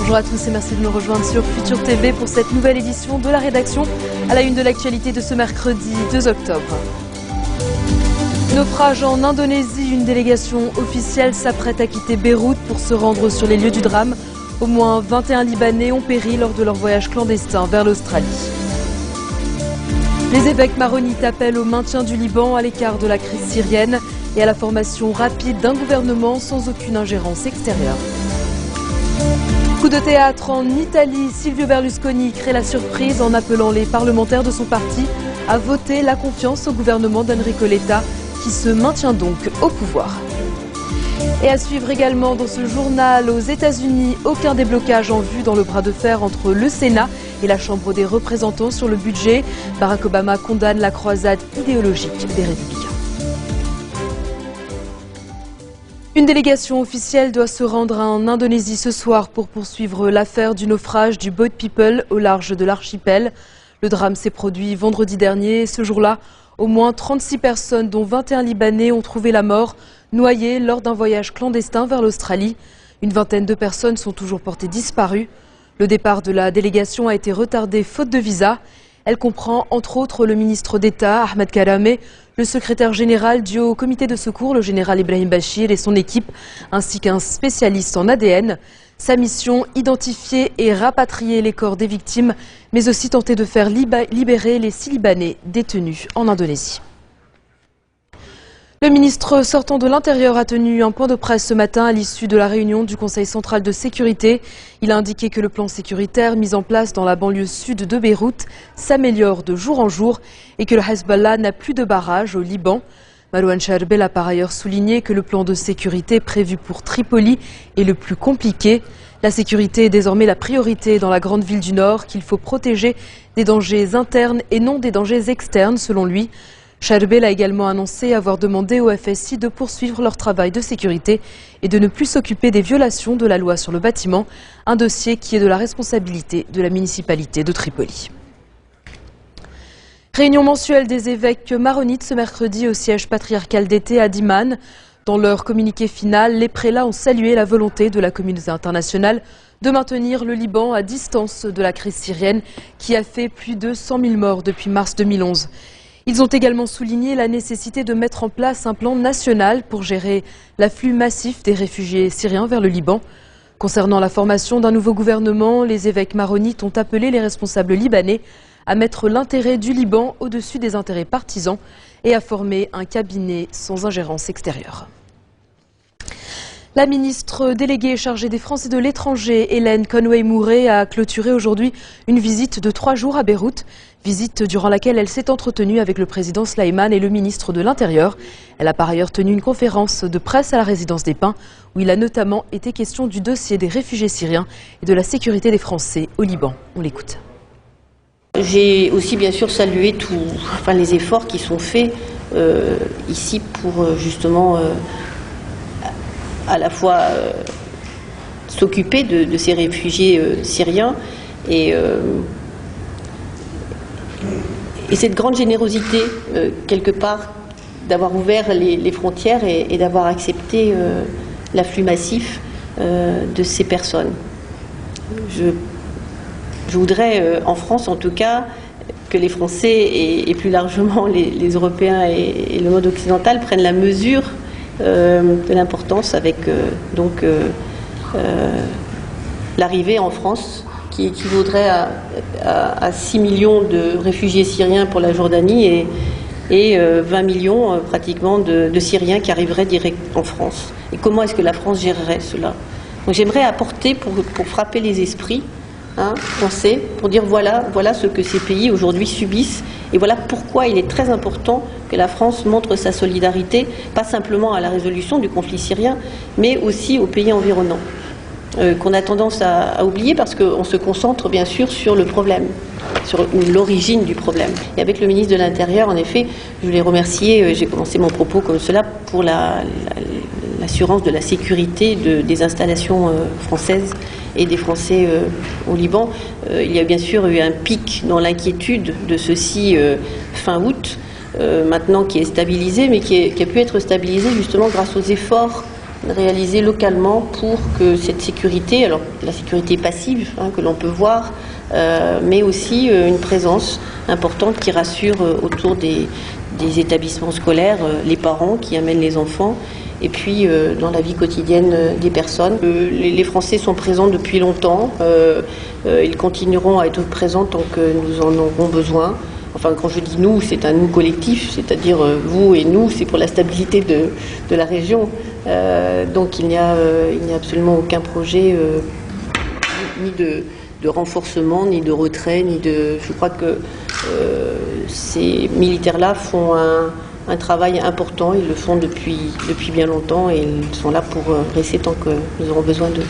Bonjour à tous et merci de nous rejoindre sur Futur TV pour cette nouvelle édition de la rédaction à la une de l'actualité de ce mercredi 2 octobre. Naufrage en Indonésie, une délégation officielle s'apprête à quitter Beyrouth pour se rendre sur les lieux du drame. Au moins 21 Libanais ont péri lors de leur voyage clandestin vers l'Australie. Les évêques maronites appellent au maintien du Liban à l'écart de la crise syrienne et à la formation rapide d'un gouvernement sans aucune ingérence extérieure. Coup de théâtre en Italie, Silvio Berlusconi crée la surprise en appelant les parlementaires de son parti à voter la confiance au gouvernement d'Enrico Letta qui se maintient donc au pouvoir. Et à suivre également dans ce journal, aux États-Unis, aucun déblocage en vue dans le bras de fer entre le Sénat et la Chambre des représentants sur le budget. Barack Obama condamne la croisade idéologique des Républicains. Une délégation officielle doit se rendre en Indonésie ce soir pour poursuivre l'affaire du naufrage du Boat People au large de l'archipel. Le drame s'est produit vendredi dernier. Ce jour-là, au moins 36 personnes, dont 21 Libanais, ont trouvé la mort, noyées lors d'un voyage clandestin vers l'Australie. Une vingtaine de personnes sont toujours portées disparues. Le départ de la délégation a été retardé faute de visa. Elle comprend entre autres le ministre d'État, Ahmed Karame, le secrétaire général du Haut Comité de secours, le général Ibrahim Bachir et son équipe, ainsi qu'un spécialiste en ADN. Sa mission, identifier et rapatrier les corps des victimes, mais aussi tenter de faire libérer les 6 Libanais détenus en Indonésie. Le ministre sortant de l'Intérieur a tenu un point de presse ce matin à l'issue de la réunion du Conseil central de sécurité. Il a indiqué que le plan sécuritaire mis en place dans la banlieue sud de Beyrouth s'améliore de jour en jour et que le Hezbollah n'a plus de barrage au Liban. Marouane Charbel a par ailleurs souligné que le plan de sécurité prévu pour Tripoli est le plus compliqué. La sécurité est désormais la priorité dans la grande ville du Nord qu'il faut protéger des dangers internes et non des dangers externes selon lui. Charbel a également annoncé avoir demandé au FSI de poursuivre leur travail de sécurité et de ne plus s'occuper des violations de la loi sur le bâtiment, un dossier qui est de la responsabilité de la municipalité de Tripoli. Réunion mensuelle des évêques maronites ce mercredi au siège patriarcal d'été à Diman. Dans leur communiqué final, les prélats ont salué la volonté de la communauté internationale de maintenir le Liban à distance de la crise syrienne qui a fait plus de 100 000 morts depuis mars 2011. Ils ont également souligné la nécessité de mettre en place un plan national pour gérer l'afflux massif des réfugiés syriens vers le Liban. Concernant la formation d'un nouveau gouvernement, les évêques maronites ont appelé les responsables libanais à mettre l'intérêt du Liban au-dessus des intérêts partisans et à former un cabinet sans ingérence extérieure. La ministre déléguée chargée des Français de l'étranger, Hélène Conway-Mouret, a clôturé aujourd'hui une visite de 3 jours à Beyrouth. Visite durant laquelle elle s'est entretenue avec le président Slimane et le ministre de l'Intérieur. Elle a par ailleurs tenu une conférence de presse à la résidence des Pins, où il a notamment été question du dossier des réfugiés syriens et de la sécurité des Français au Liban. On l'écoute. J'ai aussi bien sûr salué les efforts qui sont faits ici pour justement à la fois s'occuper de ces réfugiés syriens et cette grande générosité quelque part d'avoir ouvert les frontières et d'avoir accepté l'afflux massif de ces personnes. Je voudrais, en France en tout cas, que les Français et plus largement les Européens et le monde occidental prennent la mesure de l'importance avec l'arrivée en France qui équivaudrait à 6 millions de réfugiés syriens pour la Jordanie et 20 millions pratiquement de Syriens qui arriveraient direct en France. Et comment est-ce que la France gérerait cela? Donc j'aimerais apporter pour frapper les esprits français, pour dire voilà ce que ces pays aujourd'hui subissent et voilà pourquoi il est très important que la France montre sa solidarité, pas simplement à la résolution du conflit syrien, mais aussi aux pays environnants, qu'on a tendance à oublier parce qu'on se concentre bien sûr sur le problème, sur l'origine du problème. Et avec le ministre de l'Intérieur, en effet, je voulais remercier, j'ai commencé mon propos comme cela, pour l'assurance de la sécurité des installations françaises et des Français au Liban. Il y a bien sûr eu un pic dans l'inquiétude de ceux-ci fin août, maintenant qui est stabilisé, mais qui a pu être stabilisé justement grâce aux efforts réalisés localement pour que cette sécurité, alors la sécurité passive que l'on peut voir, mais aussi une présence importante qui rassure autour des établissements scolaires, les parents qui amènent les enfants, et puis dans la vie quotidienne des personnes. Les Français sont présents depuis longtemps, ils continueront à être présents tant que nous en aurons besoin. Enfin, quand je dis nous, c'est un nous collectif, c'est-à-dire vous et nous, c'est pour la stabilité de la région. Donc il n'y a absolument aucun projet ni de renforcement, ni de retrait, ni de... Je crois que ces militaires-là font un travail important, ils le font depuis bien longtemps et ils sont là pour rester tant que nous aurons besoin d'eux.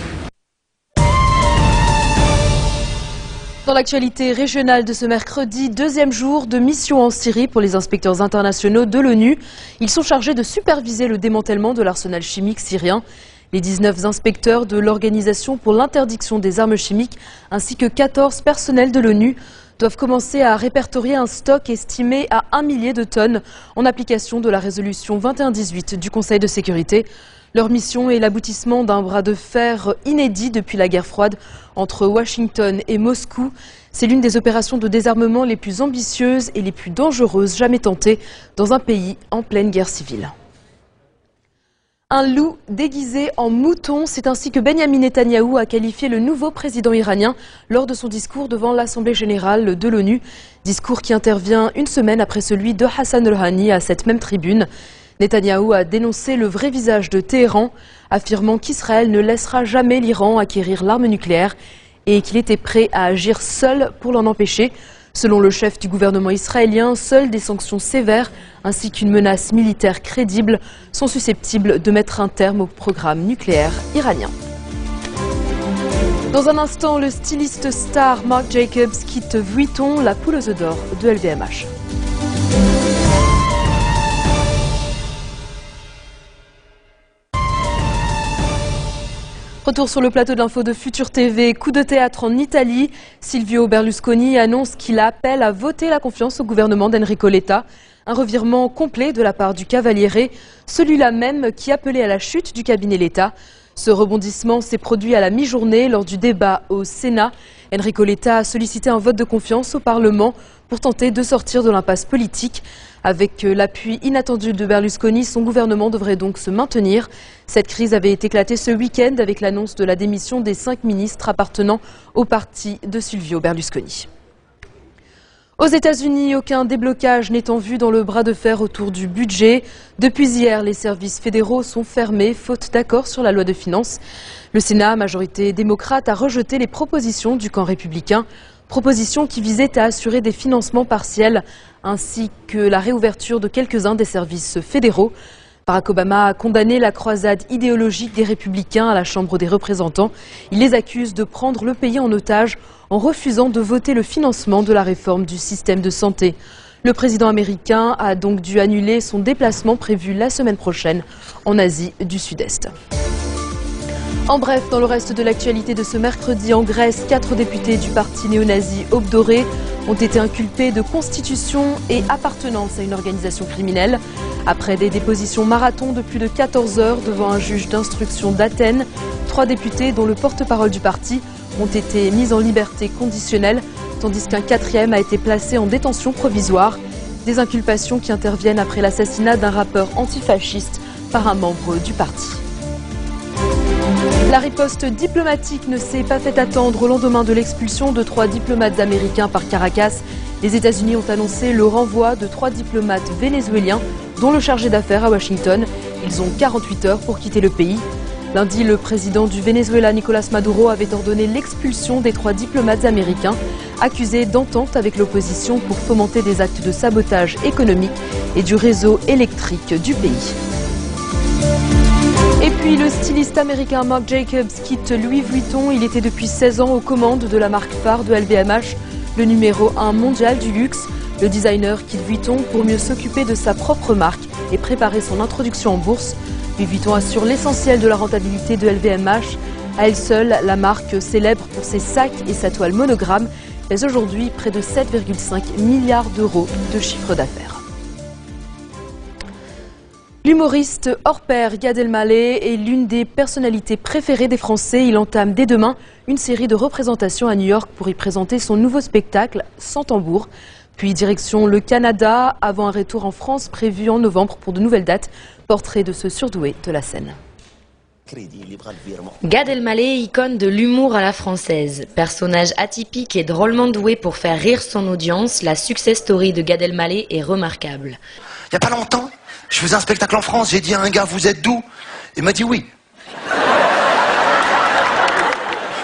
Dans l'actualité régionale de ce mercredi, deuxième jour de mission en Syrie pour les inspecteurs internationaux de l'ONU. Ils sont chargés de superviser le démantèlement de l'arsenal chimique syrien. Les 19 inspecteurs de l'Organisation pour l'interdiction des armes chimiques ainsi que 14 personnels de l'ONU doivent commencer à répertorier un stock estimé à 1 millier de tonnes en application de la résolution 2118 du Conseil de sécurité. Leur mission est l'aboutissement d'un bras de fer inédit depuis la guerre froide entre Washington et Moscou. C'est l'une des opérations de désarmement les plus ambitieuses et les plus dangereuses jamais tentées dans un pays en pleine guerre civile. Un loup déguisé en mouton, c'est ainsi que Benyamin Netanyahou a qualifié le nouveau président iranien lors de son discours devant l'Assemblée générale de l'ONU. Discours qui intervient une semaine après celui de Hassan Rouhani à cette même tribune. Netanyahou a dénoncé le vrai visage de Téhéran, affirmant qu'Israël ne laissera jamais l'Iran acquérir l'arme nucléaire et qu'il était prêt à agir seul pour l'en empêcher. Selon le chef du gouvernement israélien, seules des sanctions sévères ainsi qu'une menace militaire crédible sont susceptibles de mettre un terme au programme nucléaire iranien. Dans un instant, le styliste star Marc Jacobs quitte Vuitton, la poule aux œufs d'or de LVMH. Retour sur le plateau de l'info de Futur TV. Coup de théâtre en Italie. Silvio Berlusconi annonce qu'il appelle à voter la confiance au gouvernement d'Enrico Letta. Un revirement complet de la part du Cavaliere, celui-là même qui appelait à la chute du cabinet Letta. Ce rebondissement s'est produit à la mi-journée lors du débat au Sénat. Enrico Letta a sollicité un vote de confiance au Parlement pour tenter de sortir de l'impasse politique. Avec l'appui inattendu de Berlusconi, son gouvernement devrait donc se maintenir. Cette crise avait éclaté ce week-end avec l'annonce de la démission des 5 ministres appartenant au parti de Silvio Berlusconi. Aux États-Unis, aucun déblocage n'est en vue dans le bras de fer autour du budget. Depuis hier, les services fédéraux sont fermés, faute d'accord sur la loi de finances. Le Sénat, majorité démocrate, a rejeté les propositions du camp républicain. Propositions qui visaient à assurer des financements partiels ainsi que la réouverture de quelques-uns des services fédéraux. Barack Obama a condamné la croisade idéologique des républicains à la Chambre des représentants. Il les accuse de prendre le pays en otage en refusant de voter le financement de la réforme du système de santé. Le président américain a donc dû annuler son déplacement prévu la semaine prochaine en Asie du Sud-Est. En bref, dans le reste de l'actualité de ce mercredi, en Grèce, 4 députés du parti néo-nazi Aube Dorée ont été inculpés de constitution et appartenance à une organisation criminelle. Après des dépositions marathon de plus de 14 heures devant un juge d'instruction d'Athènes, 3 députés, dont le porte-parole du parti, ont été mis en liberté conditionnelle, tandis qu'un 4e a été placé en détention provisoire. Des inculpations qui interviennent après l'assassinat d'un rappeur antifasciste par un membre du parti. La riposte diplomatique ne s'est pas fait attendre au lendemain de l'expulsion de 3 diplomates américains par Caracas. Les États-Unis ont annoncé le renvoi de 3 diplomates vénézuéliens, dont le chargé d'affaires à Washington. Ils ont 48 heures pour quitter le pays. Lundi, le président du Venezuela, Nicolás Maduro, avait ordonné l'expulsion des 3 diplomates américains, accusés d'entente avec l'opposition pour fomenter des actes de sabotage économique et du réseau électrique du pays. Et puis le styliste américain Marc Jacobs quitte Louis Vuitton. Il était depuis 16 ans aux commandes de la marque phare de LVMH, le numéro 1 mondial du luxe. Le designer quitte Vuitton pour mieux s'occuper de sa propre marque et préparer son introduction en bourse. Louis Vuitton assure l'essentiel de la rentabilité de LVMH. À elle seule, la marque célèbre pour ses sacs et sa toile monogramme, mais aujourd'hui près de 7,5 milliards d'euros de chiffre d'affaires. L'humoriste hors pair Gad Elmaleh est l'une des personnalités préférées des Français. Il entame dès demain une série de représentations à New York pour y présenter son nouveau spectacle Sans tambour. Puis direction le Canada avant un retour en France prévu en novembre pour de nouvelles dates. Portrait de ce surdoué de la scène. Gad Elmaleh, icône de l'humour à la française. Personnage atypique et drôlement doué pour faire rire son audience, la success story de Gad Elmaleh est remarquable. Il n'y a pas longtemps, je faisais un spectacle en France, j'ai dit à un gars, vous êtes d'où? Il m'a dit oui.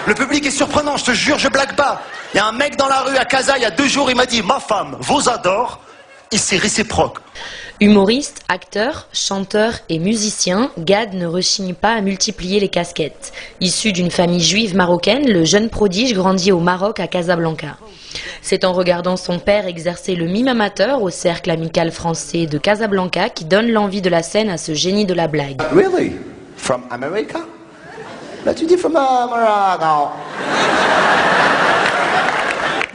Le public est surprenant, je te jure, je blague pas. Il y a un mec dans la rue à Casa, il y a 2 jours, il m'a dit, ma femme vous adore, et c'est réciproque. Humoriste, acteur, chanteur et musicien, Gad ne rechigne pas à multiplier les casquettes. Issu d'une famille juive marocaine, le jeune prodige grandit au Maroc à Casablanca. C'est en regardant son père exercer le mime amateur au cercle amical français de Casablanca qui donne l'envie de la scène à ce génie de la blague. Really? From America? Là tu dis from America.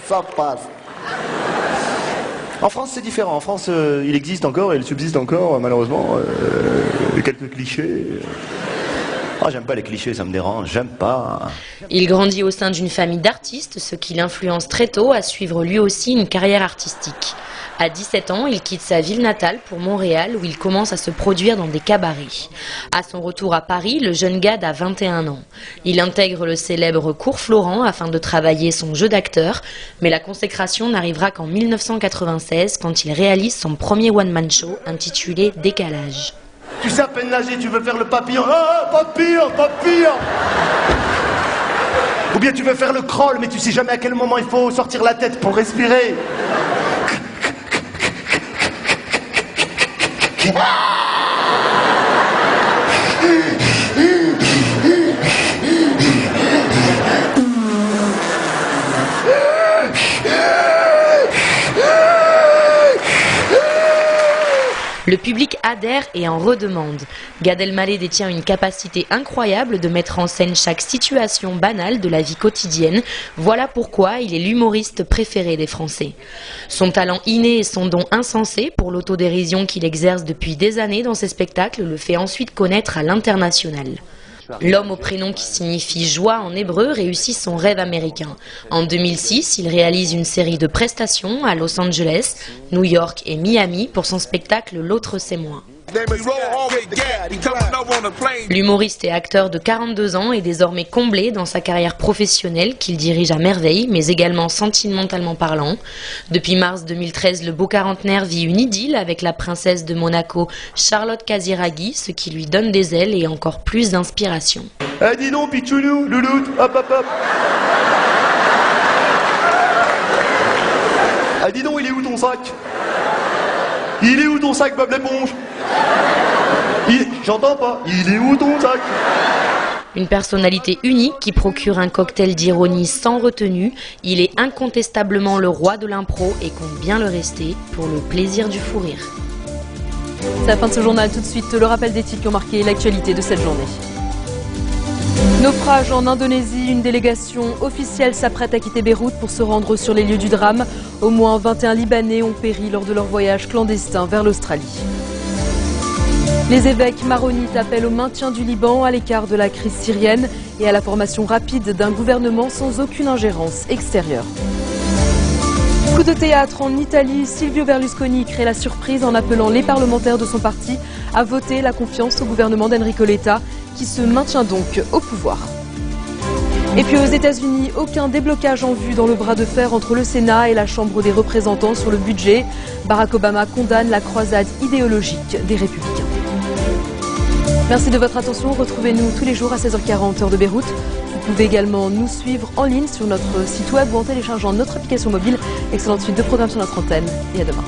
Ça passe. En France, c'est différent. En France, il existe encore et il subsiste encore, malheureusement, quelques clichés. Ah, j'aime pas les clichés, ça me dérange, j'aime pas. Il grandit au sein d'une famille d'artistes, ce qui l'influence très tôt à suivre lui aussi une carrière artistique. À 17 ans, il quitte sa ville natale pour Montréal où il commence à se produire dans des cabarets. À son retour à Paris, le jeune Gad a 21 ans. Il intègre le célèbre Cours Florent afin de travailler son jeu d'acteur, mais la consécration n'arrivera qu'en 1996 quand il réalise son premier one-man show intitulé Décalage. Tu sais à peine nager, tu veux faire le papillon. Ah, papillon, papillon. Ou bien tu veux faire le crawl, mais tu sais jamais à quel moment il faut sortir la tête pour respirer. Le public adhère et en redemande. Gad Elmaleh détient une capacité incroyable de mettre en scène chaque situation banale de la vie quotidienne. Voilà pourquoi il est l'humoriste préféré des Français. Son talent inné et son don insensé pour l'autodérision qu'il exerce depuis des années dans ses spectacles le fait ensuite connaître à l'international. L'homme au prénom qui signifie joie en hébreu réussit son rêve américain. En 2006, il réalise une série de prestations à Los Angeles, New York et Miami pour son spectacle L'autre c'est moi. L'humoriste et acteur de 42 ans est désormais comblé dans sa carrière professionnelle qu'il dirige à merveille, mais également sentimentalement parlant. Depuis mars 2013, le beau quarantenaire vit une idylle avec la princesse de Monaco, Charlotte Casiraghi, ce qui lui donne des ailes et encore plus d'inspiration. Eh dis donc, Pichounou, louloute, hop hop hop. Ah dis donc, il est où ton sac? Il est où ton sac, Bob l'éponge? J'entends pas. Il est où ton sac? Une personnalité unique qui procure un cocktail d'ironie sans retenue. Il est incontestablement le roi de l'impro et compte bien le rester pour le plaisir du fou rire. C'est la fin de ce journal. Tout de suite, le rappel des titres qui ont marqué l'actualité de cette journée. Naufrage en Indonésie, une délégation officielle s'apprête à quitter Beyrouth pour se rendre sur les lieux du drame. Au moins 21 Libanais ont péri lors de leur voyage clandestin vers l'Australie. Les évêques maronites appellent au maintien du Liban à l'écart de la crise syrienne et à la formation rapide d'un gouvernement sans aucune ingérence extérieure. Coup de théâtre en Italie, Silvio Berlusconi crée la surprise en appelant les parlementaires de son parti à voter la confiance au gouvernement d'Enrico Letta qui se maintient donc au pouvoir. Et puis aux États-Unis, aucun déblocage en vue dans le bras de fer entre le Sénat et la Chambre des représentants sur le budget. Barack Obama condamne la croisade idéologique des Républicains. Merci de votre attention. Retrouvez-nous tous les jours à 16h40 heure de Beyrouth. Vous pouvez également nous suivre en ligne sur notre site web ou en téléchargeant notre application mobile. Excellente suite de programmes sur notre antenne et à demain.